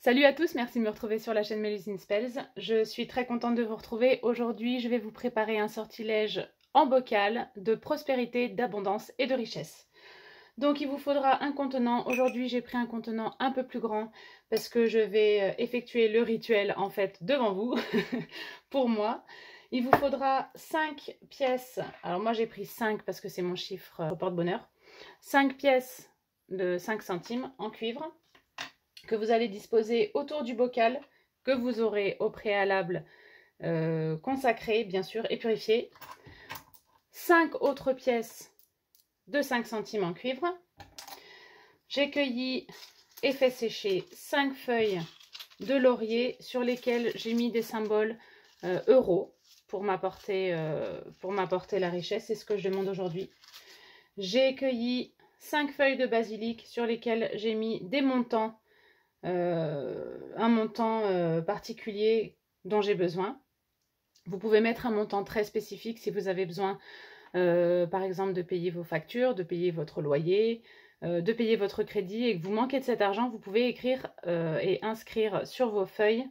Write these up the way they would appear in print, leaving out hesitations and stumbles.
Salut à tous, merci de me retrouver sur la chaîne Mélusine Spells. Je suis très contente de vous retrouver. Aujourd'hui, je vais vous préparer un sortilège en bocal de prospérité, d'abondance et de richesse. Donc il vous faudra un contenant. Aujourd'hui, j'ai pris un contenant un peu plus grand parce que je vais effectuer le rituel en fait devant vous, pour moi. Il vous faudra 5 pièces. Alors moi, j'ai pris 5 parce que c'est mon chiffre au porte-bonheur. 5 pièces de 5 centimes en cuivre, que vous allez disposer autour du bocal que vous aurez au préalable consacré, bien sûr, et purifié. 5 autres pièces de 5 centimes en cuivre. J'ai cueilli et fait sécher 5 feuilles de laurier sur lesquelles j'ai mis des symboles euros pour m'apporter la richesse. C'est ce que je demande aujourd'hui. J'ai cueilli 5 feuilles de basilic sur lesquelles j'ai mis des montants, un montant particulier dont j'ai besoin. Vous pouvez mettre un montant très spécifique si vous avez besoin, par exemple, de payer vos factures, de payer votre loyer, de payer votre crédit et que vous manquez de cet argent. Vous pouvez écrire et inscrire sur vos feuilles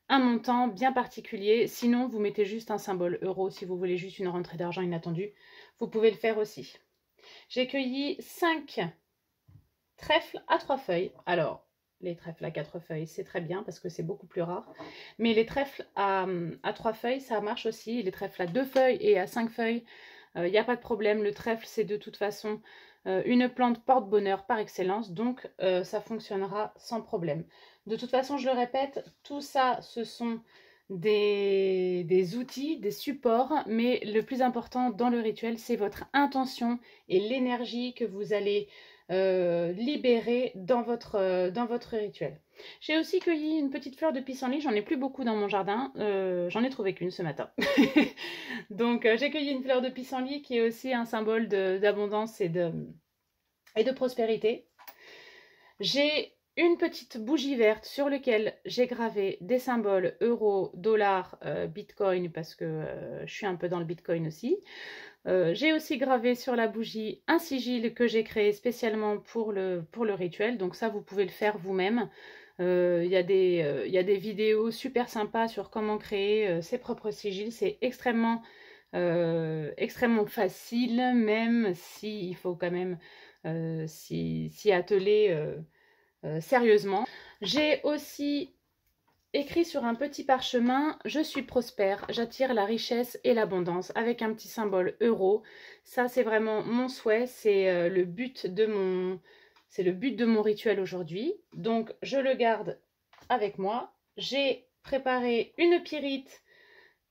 un montant bien particulier. Sinon, vous mettez juste un symbole euro si vous voulez juste une rentrée d'argent inattendue. Vous pouvez le faire aussi. J'ai cueilli 5 trèfles à 3 feuilles. Alors, les trèfles à 4 feuilles, c'est très bien parce que c'est beaucoup plus rare. Mais les trèfles à 3 feuilles, ça marche aussi. Les trèfles à 2 feuilles et à 5 feuilles, il n'y a pas de problème. Le trèfle, c'est de toute façon une plante porte-bonheur par excellence. Donc, ça fonctionnera sans problème. De toute façon, je le répète, tout ça, ce sont des outils, des supports. Mais le plus important dans le rituel, c'est votre intention et l'énergie que vous allez libérer dans votre rituel. J'ai aussi cueilli une petite fleur de pissenlit. J'en ai plus beaucoup dans mon jardin. J'en ai trouvé qu'une ce matin. Donc j'ai cueilli une fleur de pissenlit qui est aussi un symbole d'abondance et de prospérité. J'ai une petite bougie verte sur laquelle j'ai gravé des symboles euro, dollar, bitcoin, parce que je suis un peu dans le bitcoin aussi. J'ai aussi gravé sur la bougie un sigil que j'ai créé spécialement pour le rituel. Donc ça, vous pouvez le faire vous-même. Il y a des vidéos super sympas sur comment créer ses propres sigils. C'est extrêmement facile, même s'il faut quand même s'y atteler sérieusement. J'ai aussi écrit sur un petit parchemin: je suis prospère, j'attire la richesse et l'abondance, avec un petit symbole euro. Ça, c'est vraiment mon souhait, c'est le but de mon rituel aujourd'hui. Donc, je le garde avec moi. J'ai préparé une pyrite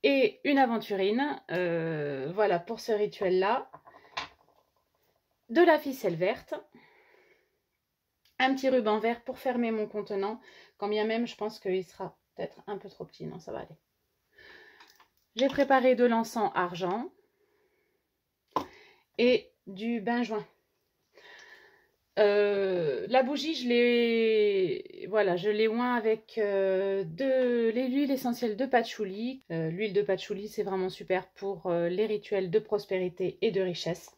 et une aventurine, voilà, pour ce rituel-là. De la ficelle verte. Un petit ruban vert pour fermer mon contenant, quand bien même je pense qu'il sera peut-être un peu trop petit. Non, ça va aller. J'ai préparé de l'encens argent et du benjoin. La bougie, je l'ai oint avec l'huile essentielle de patchouli. L'huile de patchouli, c'est vraiment super pour les rituels de prospérité et de richesse.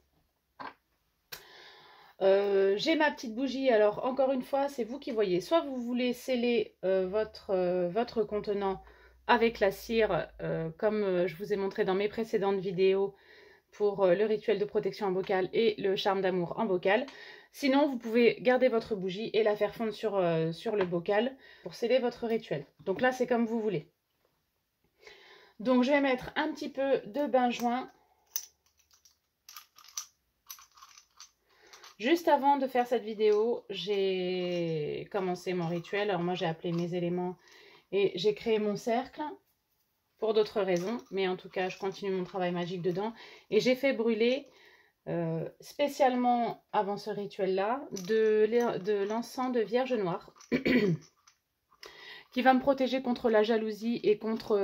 J'ai ma petite bougie. Alors encore une fois, c'est vous qui voyez. Soit vous voulez sceller votre contenant avec la cire, comme je vous ai montré dans mes précédentes vidéos pour le rituel de protection en bocal et le charme d'amour en bocal. Sinon, vous pouvez garder votre bougie et la faire fondre sur le bocal pour sceller votre rituel. Donc là, c'est comme vous voulez. Donc je vais mettre un petit peu de benjoin. Juste avant de faire cette vidéo, j'ai commencé mon rituel. Alors moi, j'ai appelé mes éléments et j'ai créé mon cercle pour d'autres raisons. Mais en tout cas, je continue mon travail magique dedans. Et j'ai fait brûler, spécialement avant ce rituel-là, de l'encens de Vierge Noire qui va me protéger contre la jalousie et contre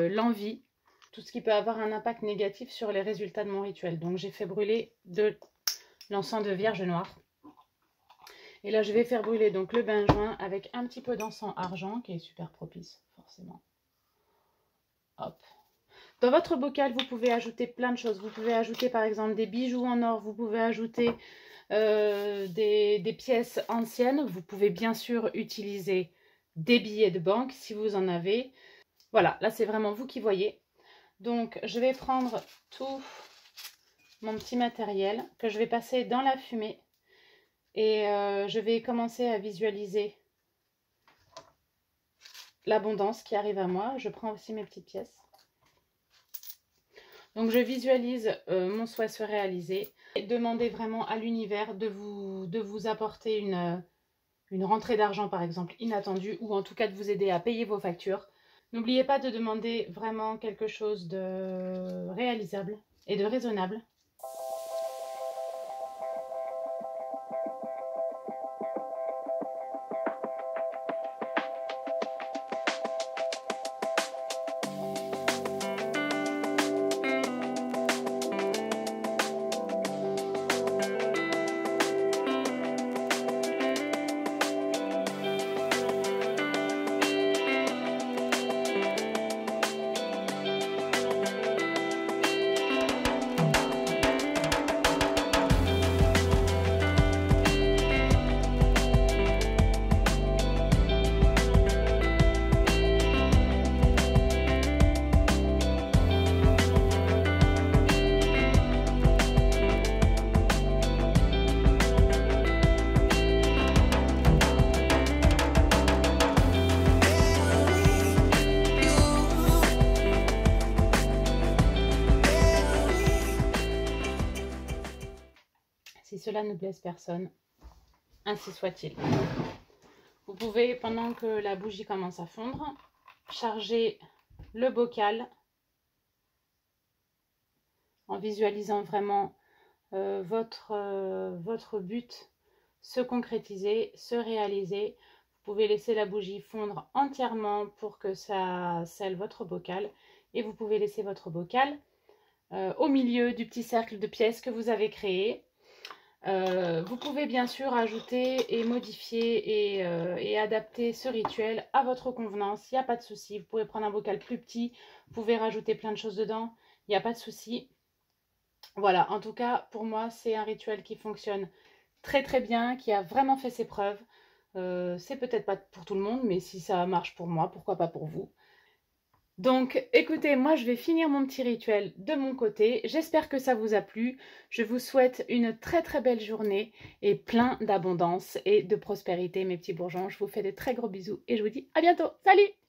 l'envie. Tout ce qui peut avoir un impact négatif sur les résultats de mon rituel. Donc j'ai fait brûler de l'encens de Vierge Noire. Et là, je vais faire brûler donc le benjoin avec un petit peu d'encens argent qui est super propice, forcément. Hop. Dans votre bocal, vous pouvez ajouter plein de choses. Vous pouvez ajouter par exemple des bijoux en or. Vous pouvez ajouter des pièces anciennes. Vous pouvez bien sûr utiliser des billets de banque si vous en avez. Voilà, là c'est vraiment vous qui voyez. Donc je vais prendre tout mon petit matériel que je vais passer dans la fumée et je vais commencer à visualiser l'abondance qui arrive à moi. Je prends aussi mes petites pièces. Donc je visualise mon souhait se réaliser et demander vraiment à l'univers de vous apporter une rentrée d'argent par exemple inattendue, ou en tout cas de vous aider à payer vos factures. N'oubliez pas de demander vraiment quelque chose de réalisable et de raisonnable. Si cela ne blesse personne, ainsi soit-il. Vous pouvez, pendant que la bougie commence à fondre, charger le bocal en visualisant vraiment votre but se concrétiser, se réaliser. Vous pouvez laisser la bougie fondre entièrement pour que ça scelle votre bocal. Et vous pouvez laisser votre bocal au milieu du petit cercle de pièces que vous avez créé. Vous pouvez bien sûr ajouter et modifier et adapter ce rituel à votre convenance, il n'y a pas de souci. Vous pouvez prendre un bocal plus petit, vous pouvez rajouter plein de choses dedans, il n'y a pas de souci. Voilà, en tout cas, pour moi, c'est un rituel qui fonctionne très très bien, qui a vraiment fait ses preuves. C'est peut-être pas pour tout le monde, mais si ça marche pour moi, pourquoi pas pour vous? Donc, écoutez, moi, je vais finir mon petit rituel de mon côté. J'espère que ça vous a plu. Je vous souhaite une très très belle journée et plein d'abondance et de prospérité, mes petits bourgeons. Je vous fais de très gros bisous et je vous dis à bientôt. Salut!